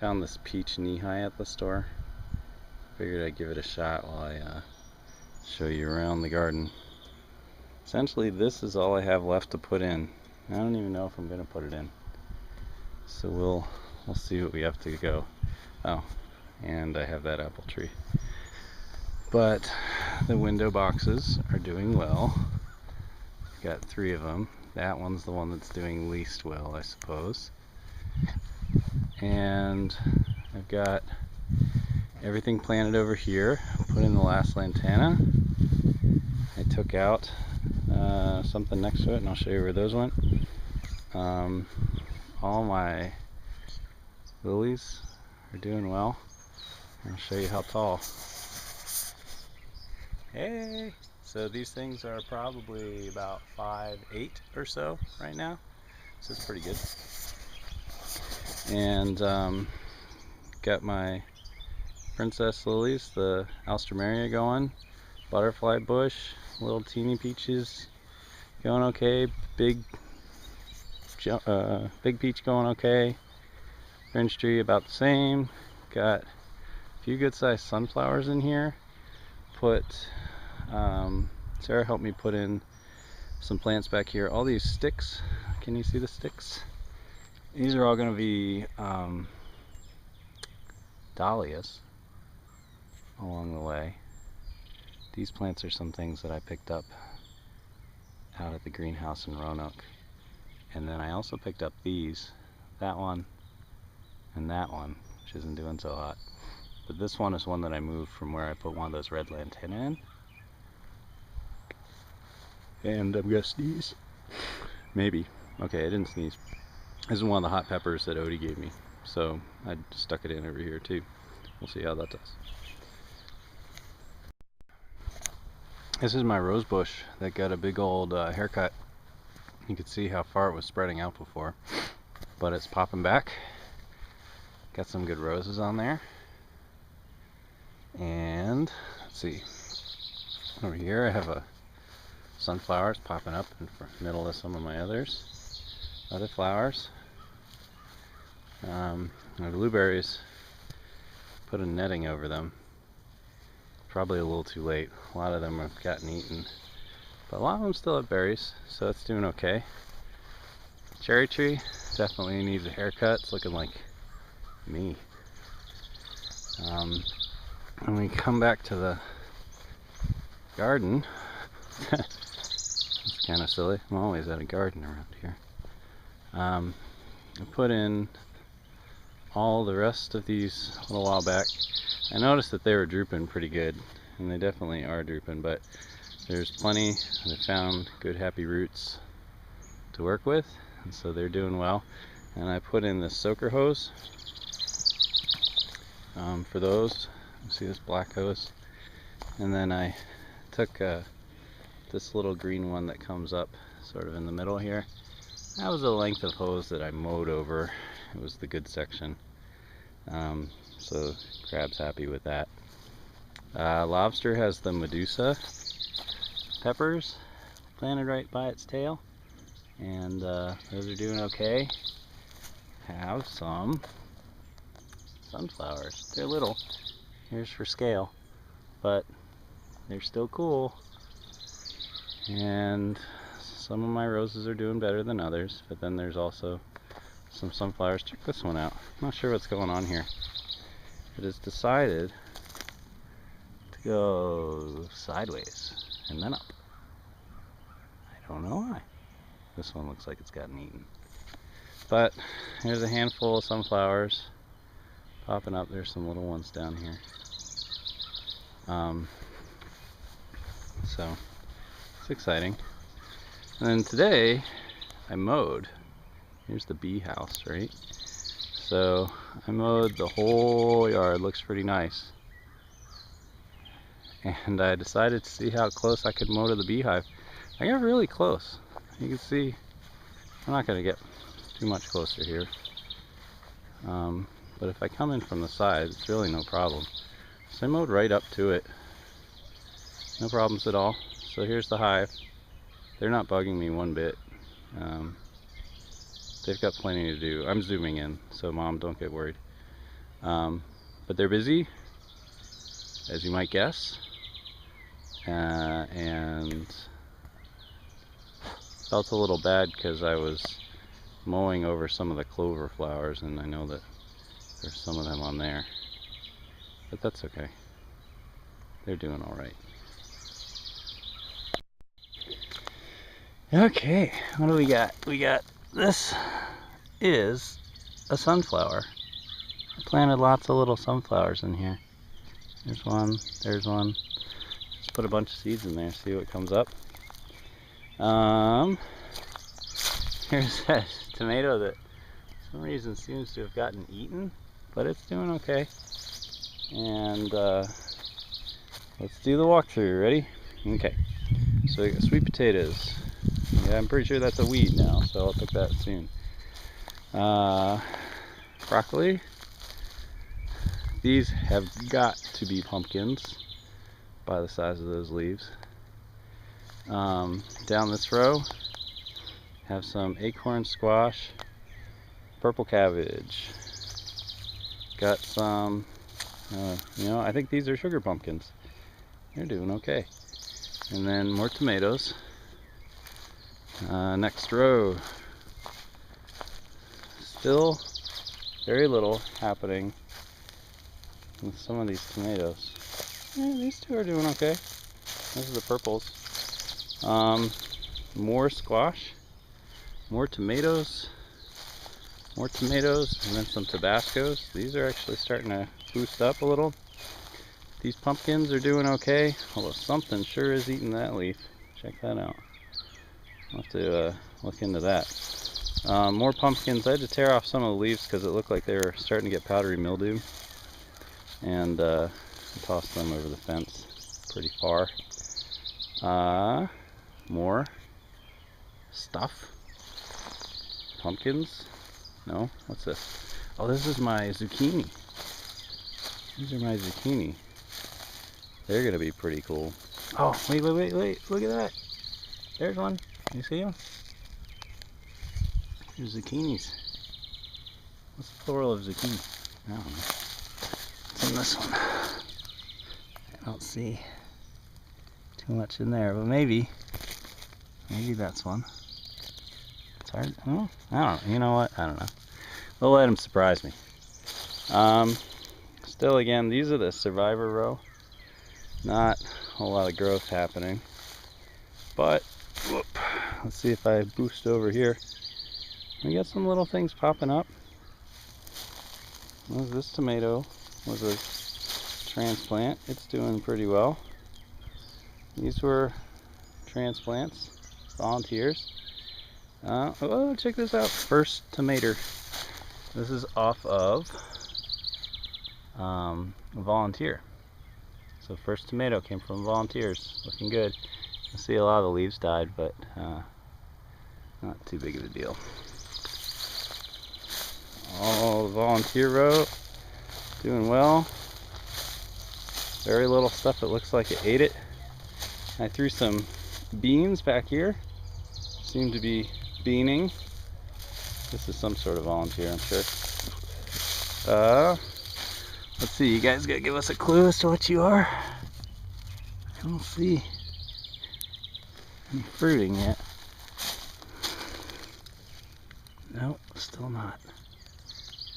Found this peach knee-high at the store. Figured I'd give it a shot while I show you around the garden. Essentially, this is all I have left to put in. I don't even know if I'm gonna put it in. So we'll see what we have to go. Oh, and I have that apple tree. But the window boxes are doing well. I've got 3 of them. That one's the one that's doing least well, I suppose. And I've got everything planted over here. Put in the last lantana. I took out something next to it, and I'll show you where those went. All my lilies are doing well. I'll show you how tall. Hey! So these things are probably about 5'8" or so right now. So it's pretty good. And got my princess lilies, the alstroemeria going, butterfly bush, little teeny peaches going okay, big peach going okay, fringe tree about the same. Got a few good sized sunflowers in here. Sarah helped me put in some plants back here. All these sticks, can you see the sticks? These are all going to be dahlias along the way. These plants are some things that I picked up out at the greenhouse in Roanoke. And then I also picked up these, that one and that one, which isn't doing so hot. But this one is one that I moved from where I put one of those red lantana in. And I'm gonna sneeze. Maybe. Okay, I didn't sneeze. This is one of the hot peppers that Odie gave me. So I stuck it in over here too. We'll see how that does. This is my rose bush that got a big old haircut. You could see how far it was spreading out before. But it's popping back. Got some good roses on there. And let's see. Over here I have a sunflowers popping up in the middle of some of my other flowers. My blueberries, put a netting over them. Probably a little too late. A lot of them have gotten eaten, but a lot of them still have berries, so it's doing okay. Cherry tree definitely needs a haircut. It's looking like me. When we come back to the garden, it's kind of silly. I'm always at a garden around here. I put in all the rest of these a little while back. I noticed that they were drooping pretty good, and they definitely are drooping, but there's plenty. I found good happy roots to work with, and so they're doing well. And I put in the soaker hose for those. You see this black hose? And then I took this little green one that comes up sort of in the middle here. That was the length of hose that I mowed over. It was the good section. So crab's happy with that. Lobster has the Medusa peppers planted right by its tail, and those are doing okay. Have some sunflowers. They're little. Here's for scale, but they're still cool. And some of my roses are doing better than others, but then there's also some sunflowers. Check this one out. I'm not sure what's going on here. It has decided to go sideways and then up. I don't know why. This one looks like it's gotten eaten. But here's a handful of sunflowers popping up. There's some little ones down here. So it's exciting. And then today I mowed. Here's the bee house, right? So I mowed the whole yard. Looks pretty nice. And I decided to see how close I could mow to the beehive. I got really close. You can see I'm not going to get too much closer here. But if I come in from the side, it's really no problem. So I mowed right up to it. No problems at all. So here's the hive. They're not bugging me one bit. They've got plenty to do. I'm zooming in, so Mom, don't get worried. But they're busy, as you might guess, and felt a little bad because I was mowing over some of the clover flowers, and I know that there's some of them on there, but that's okay. They're doing all right. Okay, what do we got? We got, this is a sunflower. I planted lots of little sunflowers in here. There's one, there's one. Just put a bunch of seeds in there, see what comes up. Here's that tomato that for some reason seems to have gotten eaten, but it's doing okay. And let's do the walkthrough. Ready? Okay. So we got sweet potatoes. Yeah, I'm pretty sure that's a weed now, so I'll pick that soon. Broccoli. These have got to be pumpkins by the size of those leaves. Down this row, have some acorn squash, purple cabbage. Got some, I think these are sugar pumpkins. They're doing okay. And then more tomatoes. Next row, still very little happening with some of these tomatoes. Yeah, these two are doing okay. Those are the purples. More squash, more tomatoes, and then some Tabascos. These are actually starting to boost up a little. These pumpkins are doing okay, although something sure is eating that leaf. Check that out. I'll have to look into that. More pumpkins. I had to tear off some of the leaves because it looked like they were starting to get powdery mildew, and I tossed them over the fence pretty far. More stuff. Pumpkins. No, what's this? Oh, this is my zucchini. These are my zucchini. They're gonna be pretty cool. Oh, wait, look at that. There's one. You see them? There's zucchinis. What's the plural of zucchini? I don't know. It's in this one. I don't see too much in there, but maybe that's one. It's hard. Oh, I don't know. You know what? I don't know. We'll let them surprise me. Still, again, these are the survivor row. Not a whole lot of growth happening, but whoop, let's see if I boost over here. We got some little things popping up. Well, this tomato was a transplant. It's doing pretty well. These were transplants, volunteers. Oh, check this out. First tomato. This is off of a volunteer. So first tomato came from volunteers. Looking good. You see a lot of the leaves died, but not too big of a deal. All the volunteer row doing well. Very little stuff that looks like it ate it. I threw some beans back here. Seem to be beaning. This is some sort of volunteer, I'm sure. Let's see, you guys gotta give us a clue as to what you are. I don't see any fruiting yet. Nope, still not.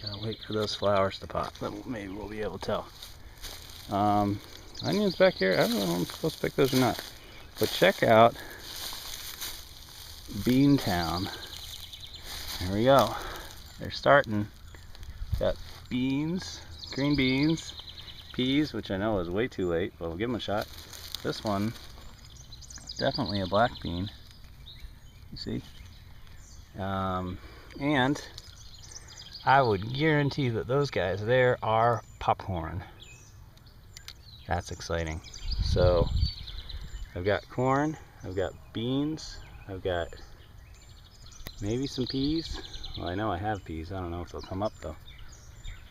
Gotta wait for those flowers to pop, then maybe we'll be able to tell. Onions back here, I don't know if I'm supposed to pick those or not. But check out Bean Town. There we go. They're starting. Got beans, green beans, peas, which I know is way too late, but we'll give them a shot. This one, definitely a black bean. You see? And I would guarantee that those guys there are popcorn. That's exciting. So I've got corn, I've got beans, I've got maybe some peas. Well, I know I have peas. I don't know if they'll come up though.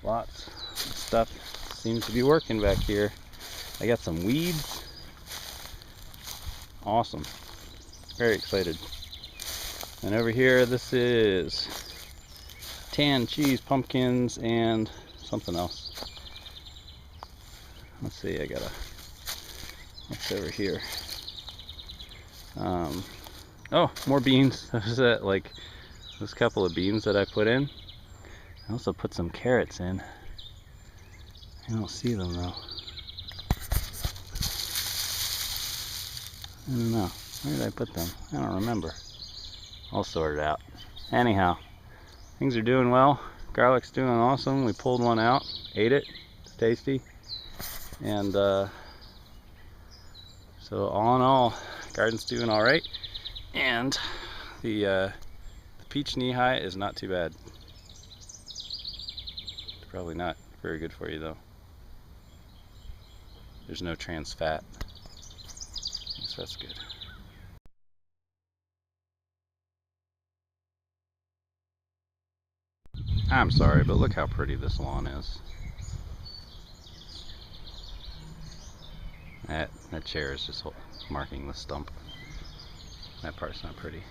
Lots of stuff seems to be working back here. I got some weeds. Awesome. Very excited. And over here, this is tan cheese, pumpkins, and something else. let's see, what's over here? Oh, more beans. There's that, like, those couple of beans that I put in. I also put some carrots in. I don't see them though. I don't know. Where did I put them? I don't remember. I'll sort it out. Anyhow, things are doing well. Garlic's doing awesome. We pulled one out, ate it. It's tasty. And so all in all, garden's doing all right. And the peach knee-high is not too bad. It's probably not very good for you though. There's no trans fat. So that's good. I'm sorry, but look how pretty this lawn is. That chair is just marking the stump. That part's not pretty.